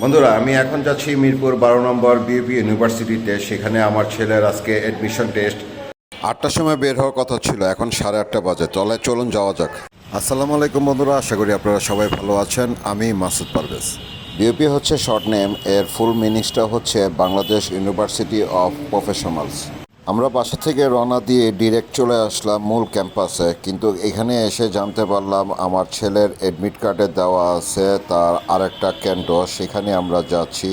বন্ধুরা, আমি এখন যাচ্ছি মিরপুর 12 নম্বর বিউপি ইউনিভার্সিটিতে। সেখানে আমার ছেলের আজকে অ্যাডমিশন টেস্ট। 8টার সময় বের হওয়ার কথা ছিল, এখন 8:30 বাজে। চলুন যাওয়া যাক। আসসালামু আলাইকুম বন্ধুরা, আশা করি আপনারা সবাই ভালো আছেন। আমি মাসুদ পারভেজ। বিউপি হচ্ছে শর্ট নেম, এর ফুল মিনিংসটা হচ্ছে বাংলাদেশ ইউনিভার্সিটি অফ প্রফেশনালস। আমরা বাসা থেকে রওনা দিয়ে ডিরেক্ট চলে আসলাম মূল ক্যাম্পাসে, কিন্তু এখানে এসে জানতে পারলাম আমার ছেলের অ্যাডমিট কার্ডে দেওয়া আছে তার আরেকটা কেন্দ্র, সেখানে আমরা যাচ্ছি।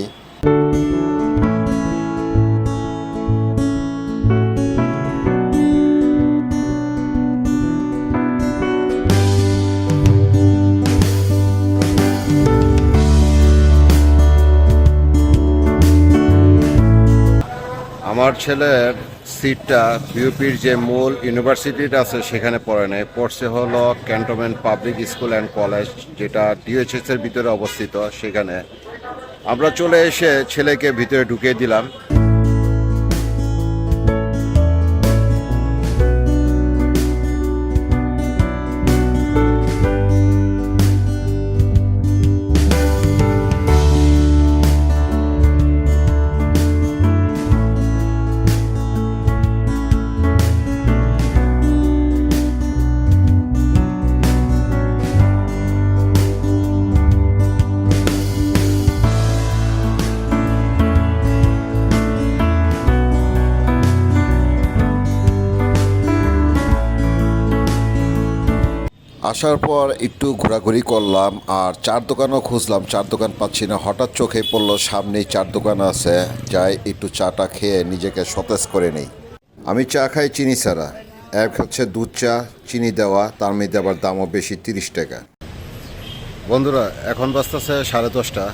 আমার ছেলের সিটটা বিউপির যে মূল ইউনিভার্সিটিটা আছে সেখানে পড়ে নেই, পড়ছে হলো cantonment public school and college, যেটা ডিওএইচএস এর ভিতরে অবস্থিত। সেখানে আমরা চলে এসে ছেলেকে ভিতরে ঢুকিয়ে দিলাম। আসার পর একটু ঘোরাঘুরি করলাম আর চার দোকানও খুঁজলাম, চার দোকান পাচ্ছি না। হঠাৎ চোখে পড়লো সামনেই চার দোকান আছে, যাই একটু চাটা খেয়ে নিজেকে সতেজ করে নেই। আমি চা খাই চিনি ছাড়া। এক হচ্ছে দুধ চা, চিনি দেওয়া, তার মধ্যে আবার দামও বেশি, 30 টাকা। বন্ধুরা, এখন বাজতেছে 10:30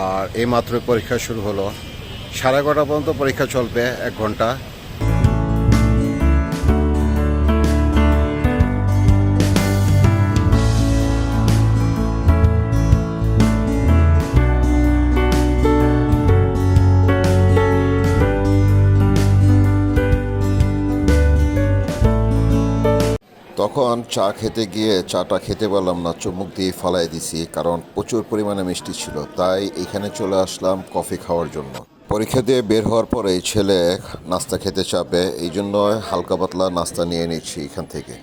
আর এই মাত্র পরীক্ষা শুরু হলো। 11:30 পর্যন্ত পরীক্ষা চলবে, 1 ঘন্টা। তখন চা খেতে গিয়ে চাটা খেতে পারলাম না, চুমুক দিয়ে ফালাই দিছি, কারণ প্রচুর পরিমাণে মিষ্টি ছিল। তাই এখানে চলে আসলাম কফি খাওয়ার জন্য। পরীক্ষা দিয়ে বের হওয়ার পরে ছেলে নাস্তা খেতে চাবে, এই জন্য হালকা পাতলা নাস্তা নিয়ে নিচ্ছি এখান থেকে।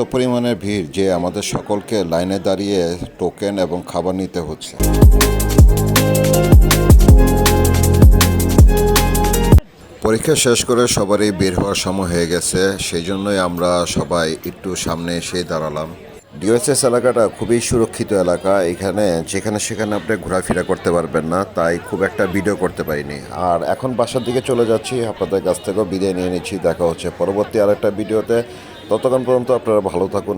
এত পরিমাণের ভিড় যে আমাদের সকলকে লাইনে দাঁড়িয়ে টোকেন এবং খাবার নিতে হচ্ছে। পরীক্ষা শেষ করে সবারই বের হওয়ার সময় হয়ে গেছে, সেই জন্যই আমরা সবাই একটু সামনে এসে দাঁড়ালাম। ডিওএইচএস এলাকাটা খুবই সুরক্ষিত এলাকা, এখানে যেখানে সেখানে আপনি ঘোরাফেরা করতে পারবেন না, তাই খুব একটা ভিডিও করতে পারিনি। আর এখন বাসার দিকে চলে যাচ্ছি, আপনাদের কাছ থেকেও বিদায় নিয়ে নিচ্ছি। দেখা হচ্ছে পরবর্তী আরেকটা ভিডিওতে। ততক্ষণ পর্যন্ত আপনারা ভালো থাকুন,